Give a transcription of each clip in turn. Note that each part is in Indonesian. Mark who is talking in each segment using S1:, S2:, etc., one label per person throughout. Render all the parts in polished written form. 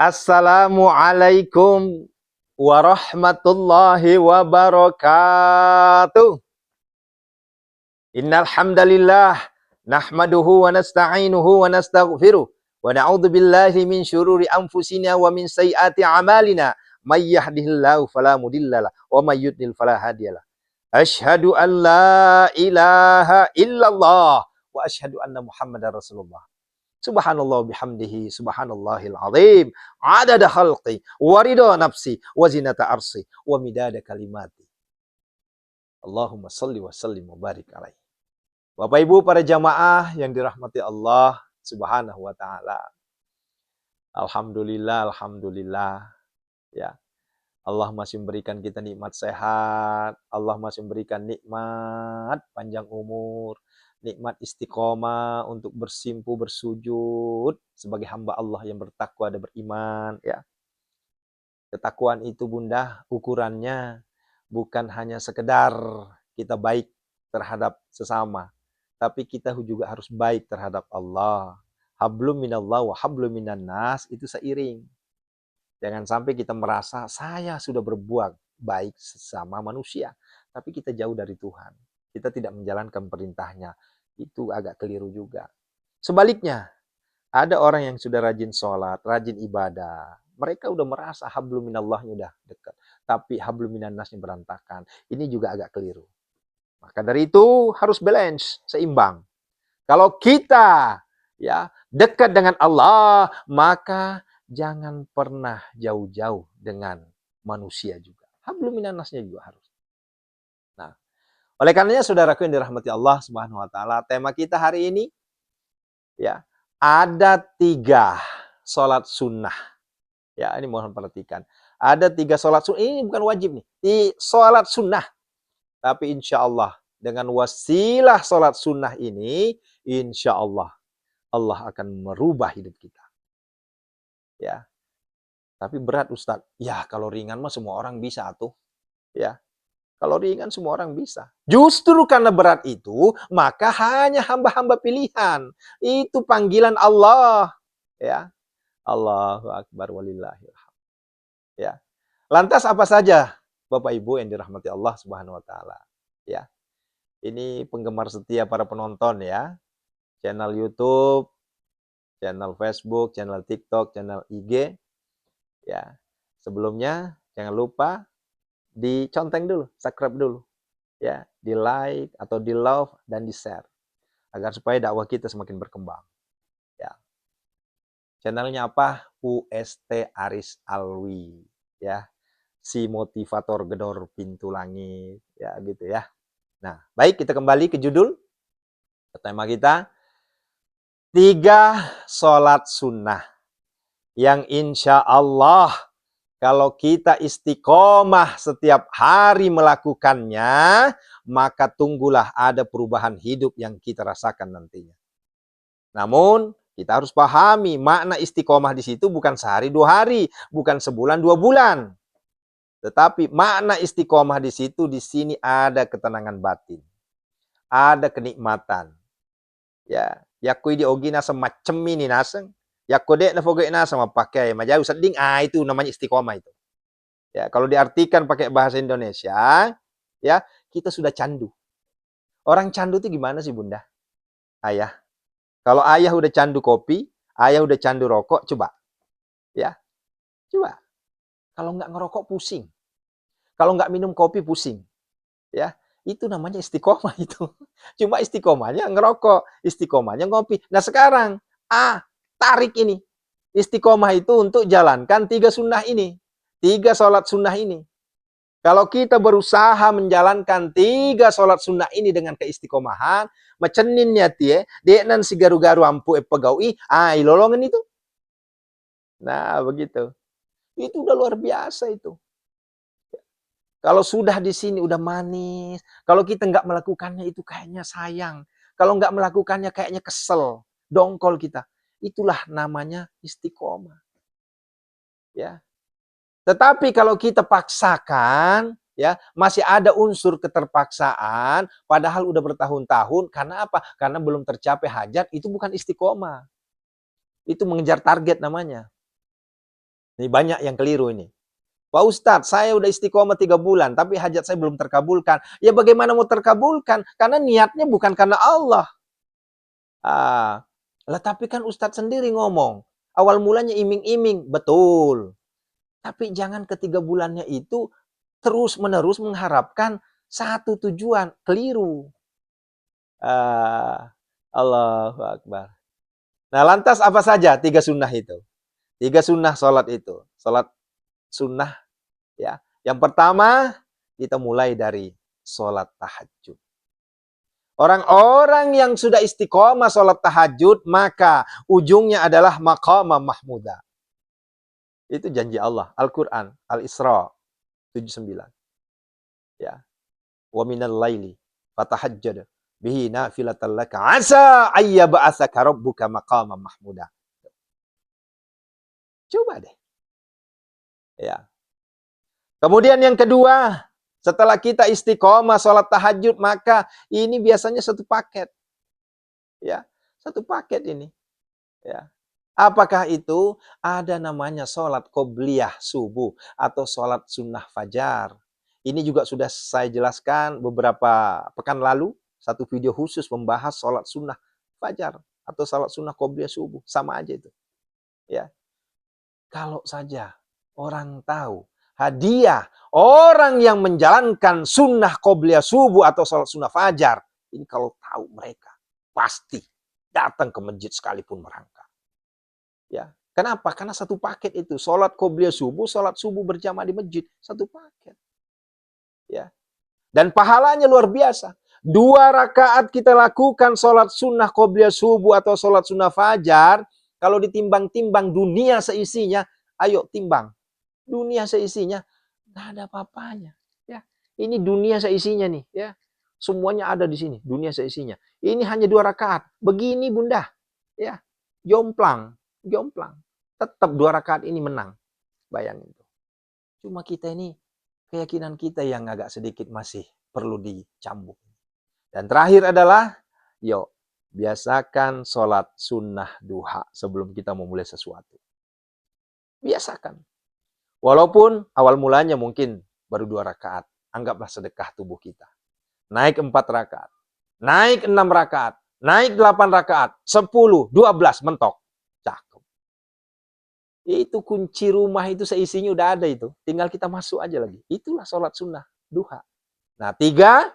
S1: Assalamualaikum warahmatullahi wabarakatuh. Innal hamdalillah nahmaduhu wa nasta'inuhu wa nastaghfiruh wa na'udzu billahi min syururi anfusina wa min sayyiati a'malina. May yahdihillahu fala mudhillalah wa may yudlil fala hadiyalah. Asyhadu an la ilaha illallah wa asyhadu anna Muhammadar Rasulullah. Subhanallah bihamdihi subhanallahil azim. Adada khalqi wa ridha nafsi wa zinata arsi wa midada kalimati. Allahumma salli wa sallim wa barik alaihi. Bapak Ibu para jamaah yang dirahmati Allah Subhanahu wa taala. Alhamdulillah, alhamdulillah ya. Allah masih memberikan kita nikmat sehat, Allah masih memberikan nikmat panjang umur, nikmat istiqomah untuk bersimpu bersujud sebagai hamba Allah yang bertakwa dan beriman ya. Ketakwaan itu Bunda ukurannya bukan hanya sekedar kita baik terhadap sesama, tapi kita juga harus baik terhadap Allah. Hablum minallah wa hablum minan nas itu seiring. Jangan sampai kita merasa saya sudah berbuat baik sesama manusia, tapi kita jauh dari Tuhan. Kita tidak menjalankan perintahnya. Itu agak keliru juga. Sebaliknya, ada orang yang sudah rajin sholat, rajin ibadah. Mereka udah merasa hablum minallahnya udah dekat. Tapi hablum minan nasnya berantakan. Ini juga agak keliru. Maka dari itu harus balance, seimbang. Kalau kita ya dekat dengan Allah, maka jangan pernah jauh-jauh dengan manusia juga. Hablum minan nasnya juga harus. Nah, oleh karenanya saudaraku yang dirahmati Allah Subhanahu wa taala, tema kita hari ini ya, ada 3 sholat sunnah. Ya, ini mohon perhatikan. Ada 3 sholat sunnah. Ini bukan wajib nih. Di sholat sunnah. Tapi insya Allah dengan wasilah sholat sunnah ini, insya Allah Allah akan merubah hidup kita. Ya. Tapi berat Ustadz. Ya, kalau ringan mah semua orang bisa tuh. Ya. Kalau ringan semua orang bisa. Justru karena berat itu, maka hanya hamba-hamba pilihan. Itu panggilan Allah. Ya. Allahu akbar walillahil hamd. Ya. Lantas apa saja Bapak Ibu yang dirahmati Allah Subhanahu wa taala? Ya. Ini penggemar setia para penonton ya. Channel YouTube, channel Facebook, channel TikTok, channel IG. Ya. Sebelumnya jangan lupa diconteng dulu, subscribe dulu. Ya, di like atau di love dan di share agar supaya dakwah kita semakin berkembang. Ya. Channelnya apa? UST Aris Alwi ya. Si motivator gedor pintu langit ya gitu ya. Nah, baik kita kembali ke judul tema kita 3 sholat sunnah yang insya Allah kalau kita istiqomah setiap hari melakukannya, maka tunggulah ada perubahan hidup yang kita rasakan nantinya. Namun, kita harus pahami makna istiqomah di situ bukan sehari 2 hari, bukan sebulan 2 bulan. Tetapi makna istiqomah di situ di sini ada ketenangan batin. Ada kenikmatan. Ya, yakui di ogina semacam ini naseng. Yakodek na fogek na sama pakai majau seding. Itu namanya istiqomah itu. Ya, kalau diartikan pakai bahasa Indonesia, ya, kita sudah candu. Orang candu itu gimana sih, Bunda? Ayah. Kalau ayah udah candu kopi, ayah udah candu rokok, coba. Ya. Coba. Kalau nggak ngerokok pusing. Kalau nggak minum kopi pusing. Ya. Itu namanya istiqomah itu. Cuma istiqomahnya ngerokok, istiqomahnya ngopi. Nah, sekarang tarik ini. Istiqomah itu untuk jalankan 3 sunnah ini. 3 sholat sunnah ini. Kalau kita berusaha menjalankan 3 sholat sunnah ini dengan keistiqomahan, maceninnya tie, deknan si garu-garu ampu pegaui, ilolongan itu. Nah, begitu. Itu udah luar biasa itu. Kalau sudah di sini udah manis, kalau kita nggak melakukannya itu kayaknya sayang. Kalau nggak melakukannya kayaknya kesel, dongkol kita. Itulah namanya istiqomah. Ya. Tetapi kalau kita paksakan, ya masih ada unsur keterpaksaan, padahal udah bertahun-tahun. Karena apa? Karena belum tercapai hajat, itu bukan istiqomah. Itu mengejar target namanya. Ini banyak yang keliru ini. Pak Ustadz, saya udah istiqomah 3 bulan, tapi hajat saya belum terkabulkan. Ya bagaimana mau terkabulkan? Karena niatnya bukan karena Allah. Lah tapi kan Ustadz sendiri ngomong, awal mulanya iming-iming, betul. Tapi jangan ketiga bulannya itu terus-menerus mengharapkan satu tujuan, keliru. Allahu Akbar. Nah lantas apa saja 3 sunnah itu? 3 sunnah sholat itu. Sholat sunnah ya. Yang pertama, kita mulai dari sholat tahajud. Orang-orang yang sudah istiqomah sholat tahajud, maka ujungnya adalah maqamah mahmudah. Itu janji Allah. Al-Quran, Al-Isra 79. Ya. Wa minal laili fatahajjad bihi nafilatan laka asa ayyaba'atsaka rabbuka maqamah mahmudah. Coba deh. Ya. Kemudian yang kedua, setelah kita istiqomah sholat tahajud, maka ini biasanya satu paket. Ya, satu paket ini. Ya. Apakah itu? Ada namanya sholat qobliyah subuh atau sholat sunnah fajar. Ini juga sudah saya jelaskan beberapa pekan lalu. Satu video khusus membahas sholat sunnah fajar atau sholat sunnah qobliyah subuh. Sama aja itu. Ya. Kalau saja orang tahu hadiah orang yang menjalankan sunnah qobliyah subuh atau sholat sunnah fajar. Ini kalau tahu mereka pasti datang ke masjid sekalipun merangkak. Ya, kenapa? Karena satu paket itu. Sholat qobliyah subuh, sholat subuh berjamaah di masjid. Satu paket. Ya. Dan pahalanya luar biasa. 2 rakaat kita lakukan sholat sunnah qobliyah subuh atau sholat sunnah fajar. Kalau ditimbang-timbang dunia seisinya, ayo timbang. Dunia seisinya, nggak ada apa-apanya. Ya. Ini dunia seisinya nih. Ya. Semuanya ada di sini, dunia seisinya. Ini hanya 2 rakaat. Begini bunda. Ya. Jomplang. Tetap 2 rakaat ini menang. Bayangin. Cuma kita ini, keyakinan kita yang agak sedikit masih perlu dicambuk. Dan terakhir adalah, yuk, biasakan sholat sunnah duha sebelum kita memulai sesuatu. Biasakan. Walaupun awal mulanya mungkin baru 2 rakaat. Anggaplah sedekah tubuh kita. Naik 4 rakaat. Naik 6 rakaat. Naik 8 rakaat. 10, 12 mentok. Cakep. Itu kunci rumah itu seisinya udah ada itu. Tinggal kita masuk aja lagi. Itulah sholat sunnah duha. Nah 3,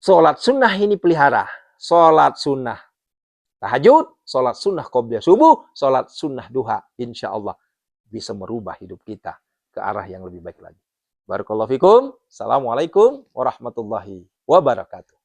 S1: sholat sunnah ini pelihara. Sholat sunnah tahajud, sholat sunnah qobliyah subuh, sholat sunnah duha. Insya Allah bisa merubah hidup kita ke arah yang lebih baik lagi. Barakallahu fikum. Assalamualaikum warahmatullahi wabarakatuh.